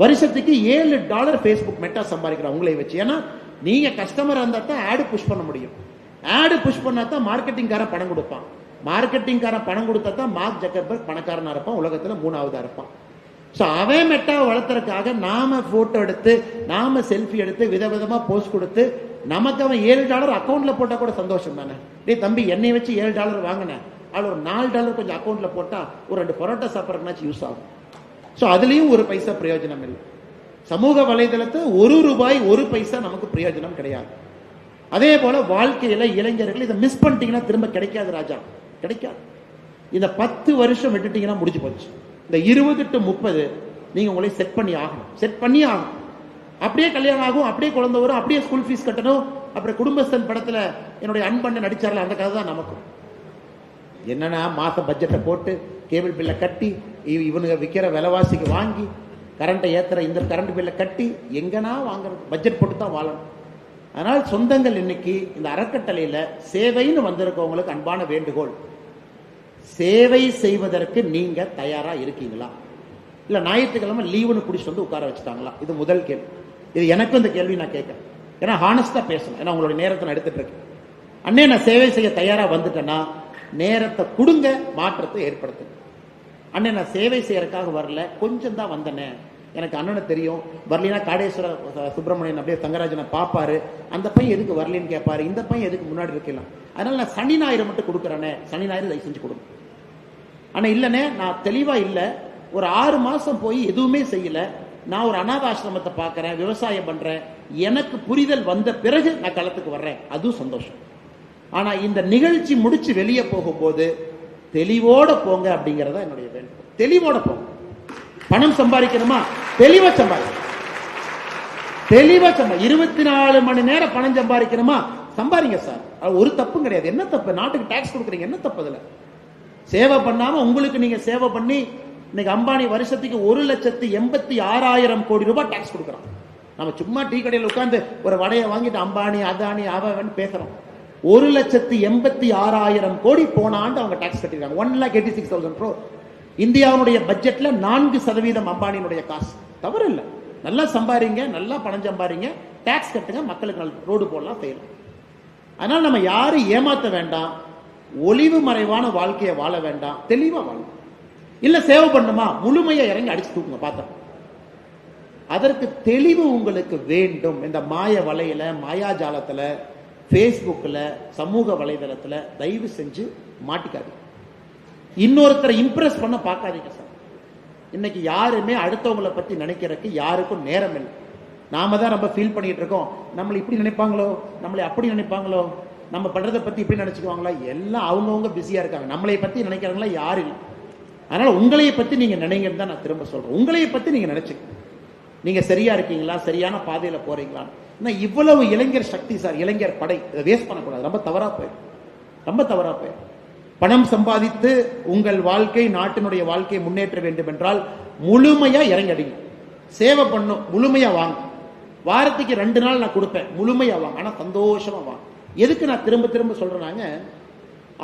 வருஷத்துக்கு $7 ஃபேஸ்புக் மெட்டா சம்பாதிக்கிறான் உங்களை வச்சு. ஏன்னா நீங்க கஸ்டமர் இருந்தா தான் ஆடு புஷ் பண்ண முடியும். ஆடு புஷ் பண்ணா தான் மார்க்கெட்டிங்காரன் பணம் கொடுப்பான். மார்க்கெட்டிங்காரன் பணம் கொடுத்தா தான் மார்க் ஜக்கர்பர்க் பணக்காரனா இருப்பான், உலகத்துல 3ஆவதா இருப்பான். சோ அவன் மெட்டாவை வளர்த்துறதுக்காக நாம போட்டோ எடுத்து, நாம செல்ஃபி எடுத்து, விதவிதமா போஸ்ட் கொடுத்து, நமக்கு அவன் $7 அக்கௌண்ட்ல போட்டா கூட சந்தோஷம் தானே. டே தம்பி, என்னை வச்சு $7 வாங்கினேன், அது ஒரு $4 கொஞ்சம் அக்கௌண்ட்ல போட்டா ஒரு 2 பரோட்டா சாப்பிட்றதுனாச்சும் யூஸ் ஆகும். சோ அதுலயும் ஒரு பைசா பிரயோஜனம் இல்லை. சமூக வலைதளத்தை $1 நமக்கு பிரயோஜனம் கிடையாது. அதே போல வாழ்க்கையில இளைஞர்கள் இதை மிஸ் பண்ணிட்டீங்கன்னா திரும்ப கிடைக்காது ராஜா, கிடைக்காது. இந்த 10 வருஷம் விட்டுட்டீங்கன்னா முடிஞ்சு போச்சு. இந்த 20 to 30 நீங்க உங்களை செட் பண்ணி ஆகணும். அப்படியே கல்யாணம் ஆகும், அப்படியே குழந்தை வரும், அப்படியே ஸ்கூல் ஃபீஸ் கட்டணும். அப்புறம் குடும்பஸ்தன் படத்துல என்னுடைய அன்பண்ண நடிச்சார்ல, அந்த கதை தான் நமக்கும். என்னன்னா மாசம் பட்ஜெட்டை போட்டு கேபிள் பில்லை கட்டி, இவனுங்க விற்கிற விலைவாசிக்கு வாங்கி, கரண்ட்டை ஏத்துற இந்த கரண்ட் பில்லை கட்டி எங்கன்னா வாங்குறது, பட்ஜெட் போட்டு தான் வாழணும். அதனால் சொந்தங்கள், இன்னைக்கு இந்த அறக்கட்டளையில சேவைன்னு வந்திருக்கவங்களுக்கு அன்பான வேண்டுகோள், சேவை செய்வதற்கு நீங்க தயாரா இருக்கீங்களா? இல்ல ஞாயிற்றுக்கிழமை லீவுன்னு பிடிச்சிட்டு வந்து உட்கார வச்சுட்டாங்களா? இது முதல் கேள்வி. இது எனக்கும் இந்த கேள்வி நான் கேட்கிறேன். ஏன்னா ஹானஸ்டா பேசணும். ஏன்னா உங்களுடைய நேரத்தை நான் எடுத்துட்டு இருக்கேன். அண்ணே, நான் சேவை செய்ய தயாரா வந்துட்டேன்னா நேரத்தை கொடுங்க, மாற்றத்தை ஏற்படுத்துங்க. அண்ணே, நான் சேவை செய்யறதுக்காக வரல, கொஞ்சம் தான் வந்தனே, எனக்கு அண்ணனை தெரியும், வரலினா காடேஸ்வர சுப்பிரமணியன் அப்படியே தங்கராஜனை பாப்பாரு, அந்த பையன் எதுக்கு வரலன்னு கேட்பாரு, இந்த பையன் எதுக்கு முன்னாடி இருக்கலாம், அதனால நான் சனி ஞாயிறு மட்டும் கொடுக்குறேனே, சனி ஞாயிறு தயவு செஞ்சு கொடுங்க. ஆனா இல்லனே, நான் தெளிவா இல்ல, ஒரு 6 மாசம் போய் எதுவுமே செய்யல, நான் ஒரு அநாத ஆசிரமத்தை பார்க்கறேன், விவசாயம் பண்றேன், எனக்கு புரிதல் வந்த பிறகு நான் களத்துக்கு வர்றேன், அதுவும் சந்தோஷம். ஆனா இந்த நிகழ்ச்சி முடிச்சு வெளியே போகும்போது தெளிவோட போங்க அப்படிங்கறத என்னுடைய வேண்டுகோள். தெளிவோட போங்க. பணம் சம்பாதிக்கணுமா, தெளிவா சம்பாதிக்கணும். 24 மணி நேரம் பணம் சம்பாதிக்கணுமா, சம்பாதிங்க சார், அது ஒரு தப்பும் கிடையாது. என்ன தப்பு? நாட்டுக்கு டாக்ஸ் கொடுக்குறீங்க, என்ன தப்பு அதுல? சேவை பண்ணாம உங்களுக்கு நீங்க சேவை பண்ணி, இன்னைக்கு அம்பானி வருஷத்துக்கு 1,86,000 கோடி ரூபாய் டாக்ஸ் கொடுக்குறான். நம்ம சும்மா டீ கடையில் உட்கார்ந்து ஒரு வடையை வாங்கிட்டு அம்பானி அதானி அவன் பேசுறோம். 1,86,000 கோடி போன ஆண்டு அவங்க டாக்ஸ் கட்டிருக்காங்க. 1,86,000 crore. இந்தியாவுடைய பட்ஜெட்ல 4% அம்பானியினுடைய காசு. தவறு இல்லை, நல்லா சம்பாதிங்க, நல்லா பணம் சம்பாதிங்க, டாக்ஸ் கட்டுங்க, மக்களுக்கு ரோடு போடலாம், செய்யலாம். அதனால நம்ம யாரும் ஏமாத்த வேண்டாம், ஒளிவு மறைவான வாழ்க்கையை வாழ வேண்டாம், தெளிவா வாழணும். இல்ல சேவை பண்ணுமா, முழுமையா இறங்கி அடிச்சு தூக்குங்க பார்த்தோம். அதற்கு தெளிவு உங்களுக்கு வேண்டும். இந்த மாய வலையில, மாயாஜாலத்துல, பேஸ்புக்ல, சமூக வலைதளத்துல தயவு செஞ்சு மாட்டிக்காதீங்க. இன்னொருத்தரை இம்ப்ரெஸ் பண்ண பார்க்காதீங்க சார். இன்னைக்கு யாருமே அடுத்தவங்களை பத்தி நினைக்கிறதுக்கு யாருக்கும் நேரம் இல்லை. நாம தான் ரொம்ப ஃபீல் பண்ணிட்டு இருக்கோம், நம்மளை இப்படி நினைப்பாங்களோ, நம்மளை அப்படி நினைப்பாங்களோ, நம்ம பண்றதை பத்தி இப்படி நினைச்சுக்குவாங்களா, எல்லாம் அவங்கவுங்க பிஸியா இருக்காங்க. நம்மளை பத்தி நினைக்கிறவங்களா யாரும் இல்லை. அதனால உங்களைய பத்தி நீங்க நினைங்கன்னு தான் நான் திரும்ப சொல்றேன். உங்களைய பத்தி நீங்க நினைச்சுக்க, நீங்க சரியா இருக்கீங்களா, சரியான பாதையில போறீங்களா. இவ்வளவு இளைஞர் சக்தி சார், இளைஞர் படை, இதை வேஸ்ட் பண்ணக்கூடாது. ரொம்ப தவறா போயிடும், ரொம்ப தவறா போயிடும். பணம் சம்பாதித்து உங்கள் வாழ்க்கை, நாட்டினுடைய வாழ்க்கையை முன்னேற்ற வேண்டும் என்றால் முழுமையா இறங்கி அடிங்க. சேவை பண்ணும், முழுமையா வாங்க. வாரத்துக்கு 2 நாள் நான் கொடுப்பேன், முழுமையா வாங்க, ஆனா சந்தோஷமா வாங்க. எதுக்கு நான் திரும்ப திரும்ப சொல்றேன்னாங்க,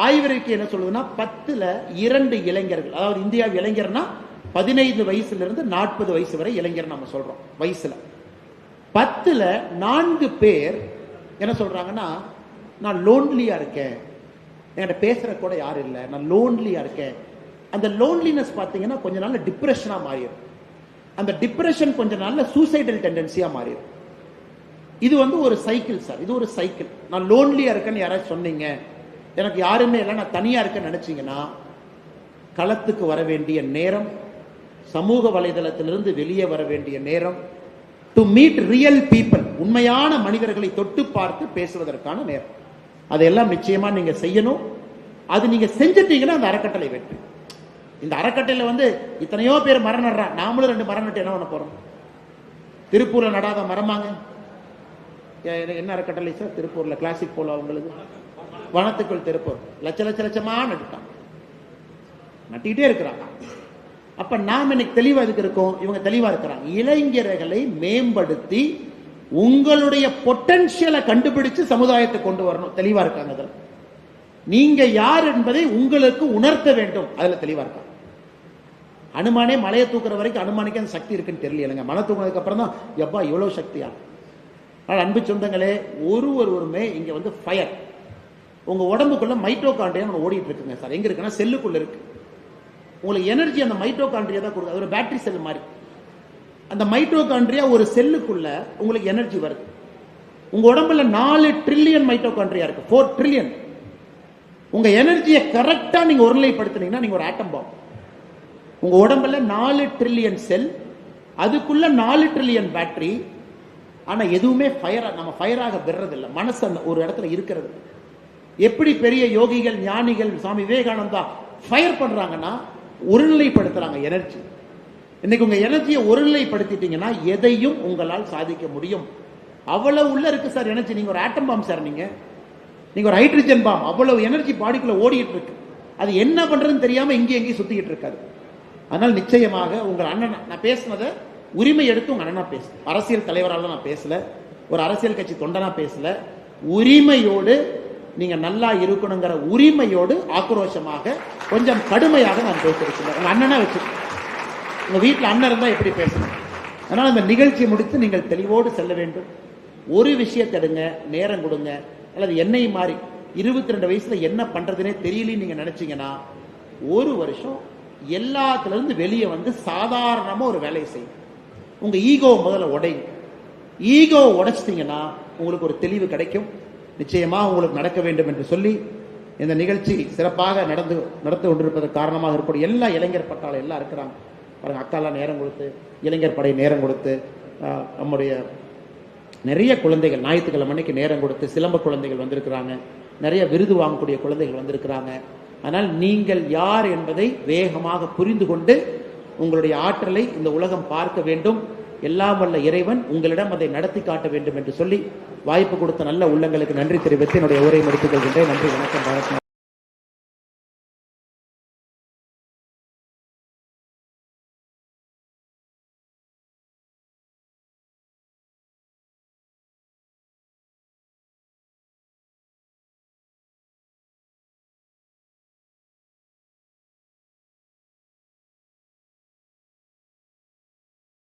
ஆய்வறிக்கை என்ன சொல்லுதுன்னா 10ல் 2 இளைஞர்கள், அதாவது இந்தியா இளைஞர்னா 15 வயசுல இருந்து 40 வயசு வரை இளைஞர் நம்ம சொல்றோம் வயசுல. 10ல் 4 பேர் என்ன சொல்றாங்கன்னா, நான் லோன்லியா இருக்கேன், என்கிட்ட பேசுற கூட யாரும் இல்லை, நான் லோன்லியா இருக்கேன். அந்த லோன்லினஸ் பாத்தீங்கன்னா கொஞ்ச நாள்ல டிப்ரெஷனா மாறிடும். அந்த டிப்ரெஷன் கொஞ்ச நாள்ல சூசைடல் டெண்டன்சியா மாறிடும். இது ஒரு சைக்கிள் சார், இது ஒரு சைக்கிள். நான் லோன்லியா இருக்கேன்னு யாராவது சொன்னீங்க, எனக்கு யாருமே இல்லை, நான் தனியா இருக்கேன்னு நினைச்சீங்கன்னா, களத்துக்கு வர வேண்டிய நேரம், சமூக வலைதளத்திலிருந்து வெளியே வர வேண்டிய நேரம், டு மீட் ரியல் பீப்புள், உண்மையான மனிதர்களை தொட்டு பார்த்து பேசுவதற்கான நேரம். அதையெல்லாம் நிச்சயமா நீங்க செய்யணும். அது நீங்க செஞ்சிட்டீங்கன்னா அந்த அறக்கட்டளை வெற்றி. இந்த அறக்கட்டளையில இத்தனையோ பேர் மரம் நடுறா, நாமளும் 2 மரம் நட்டு என்ன பண்ண போறோம்? திருப்பூர்ல நடாத மரமாங்க. என்ன அறக்கட்டளை சார் திருப்பூர்ல? கிளாசிக் போல அவங்களுக்கு வனத்துக்குள் திருப்பூர் லட்சமா நட்டுட்டாங்க, நட்டிக்கிட்டே இருக்கிறாங்க. அப்ப நாம் இன்னைக்கு தெளிவா இதுக்கு இருக்கோம், இவங்க தெளிவா இருக்கிறாங்க. இளைஞர்களை மேம்படுத்தி உங்களுடைய பொட்டன்ஷியலை கண்டுபிடிச்சு சமுதாயத்தை கொண்டு வரணும், தெளிவா இருக்காங்க. அதுல நீங்க யார் என்பதை உங்களுக்கு உணர்த்த வேண்டும், அதுல தெளிவா இருக்காங்க. அனுமானே மலையை தூக்குற வரைக்கும் அனுமானிக்கு அந்த சக்தி இருக்குன்னு தெரியலங்க. மலை தூக்குனதுக்கு அப்புறம் தான் எப்பா இவ்வளவு சக்தியா. ஆனால் அன்பு சொந்தங்களே, ஒருவருமே இங்க ஃபயர், உங்க உடம்புக்குள்ள மைட்டோகாண்ட்ரியா ஓடிட்டு இருக்குங்க சார். எங்க இருக்குன்னா செல்லுக்குள்ள இருக்கு. உங்களுக்கு எனர்ஜி அந்த மைட்டோகாண்ட்ரியா தான் கொடுக்குது. ஒரு பேட்டரி செல் மாதிரி. அந்த மைட்டோகாண்ட்ரியா ஒரு செல்லுக்குள்ள உங்களுக்கு எனர்ஜி வருது. உங்க உடம்புல 4 ட்ரில்லியன் மைட்டோகாண்ட்ரியா இருக்கு, 4 ட்ரில்லியன். உங்க எனர்ஜியை கரெக்டா நீங்க ஒருநிலைப்படுத்தினீங்கன்னா நீங்க ஒரு ஆட்டம் பாம். உங்க உடம்புல 4 ட்ரில்லியன் செல், அதுக்குள்ள 4 ட்ரில்லியன் பேட்டரி. ஆனா எதுவுமே நம்ம ஃபயராக பெறது இல்லை, மனசு ஒரு இடத்துல இருக்கிறது. எப்படி பெரிய யோகிகள், ஞானிகள், சுவாமி விவேகானந்தா ஃபயர் பண்றாங்கன்னா ஒருநிலைப்படுத்துறாங்க எனர்ஜி. இன்னைக்கு உங்க எனர்ஜியை ஒருநிலைப்படுத்திட்டீங்கன்னா எதையும் உங்களால் சாதிக்க முடியும். அவ்வளவு உள்ள இருக்கு சார் எனர்ஜி. நீங்க ஒரு ஆட்டம் பாம் சார், நீங்க ஒரு ஹைட்ரஜன் பாம். அவ்வளவு எனர்ஜி பாடிக்குள்ள ஓடிட்டு இருக்கு. அது என்ன பண்றதுன்னு தெரியாம எங்கேயும் சுத்திக்கிட்டு இருக்காது. அதனால நிச்சயமாக உங்கள் அண்ணன், நான் பேசினதை உரிமை எடுத்து உங்க அண்ணனா பேச, அரசியல் தலைவரால நான் பேசல, ஒரு அரசியல் கட்சி தொண்டனா பேசல, உரிமையோடு நீங்க நல்லா இருக்கணுங்கிற உரிமையோடு ஆக்ரோஷமாக கொஞ்சம் கடுமையாக நான் பேசியிருக்கிறேன். உங்க அண்ணனா வச்சு, உங்க வீட்டில் அண்ணன் இருந்தா எப்படி பேசணும். அதனால இந்த நிகழ்ச்சி முடித்து நீங்கள் தெளிவோடு செல்ல வேண்டும். ஒரு விஷயத்தை எடுங்க, நேரம் கொடுங்க. அல்லது என்னை மாறி 22 வயசுல என்ன பண்றதுனே தெரியலன்னு நீங்க நினைச்சீங்கன்னா, 1 வருஷம் எல்லாத்துல இருந்து வெளியே சாதாரணமா ஒரு வேலையை செய்யும். உங்க ஈகோ முதல்ல உடையும். ஈகோ உடைச்சிட்டீங்கன்னா உங்களுக்கு ஒரு தெளிவு கிடைக்கும். நிச்சயமா உங்களுக்கு நடக்க வேண்டும் என்று சொல்லி இந்த நிகழ்ச்சி சிறப்பாக நடந்து கொண்டிருப்பதற்கு காரணமாக இருக்கக்கூடிய எல்லா இளைஞர் பட்டாளம் எல்லாம் இருக்கிறாங்க பாருங்க. அக்காலாம் நேரம் கொடுத்து, இளைஞர் படை நேரம் கொடுத்து, நம்முடைய நிறைய குழந்தைகள் ஞாயிற்றுக்கிழமை அன்னைக்கு நேரம் கொடுத்து, சிலம்ப குழந்தைகள் வந்திருக்கிறாங்க, நிறைய விருது வாங்கக்கூடிய குழந்தைகள் வந்திருக்கிறாங்க. ஆனால் நீங்கள் யார் என்பதை வேகமாக புரிந்து கொண்டு உங்களுடைய ஆற்றலை இந்த உலகம் பார்க்க வேண்டும். எல்லாம் வல்ல இறைவன் உங்களிடம் அதை நடத்தி காட்ட வேண்டும் என்று சொல்லி வாய்ப்பு கொடுத்த நல்ல உள்ளங்களுக்கு நன்றி தெரிவித்து என்னுடைய உரையை முடித்துக் கொள்கின்றேன். நன்றி, வணக்கம்.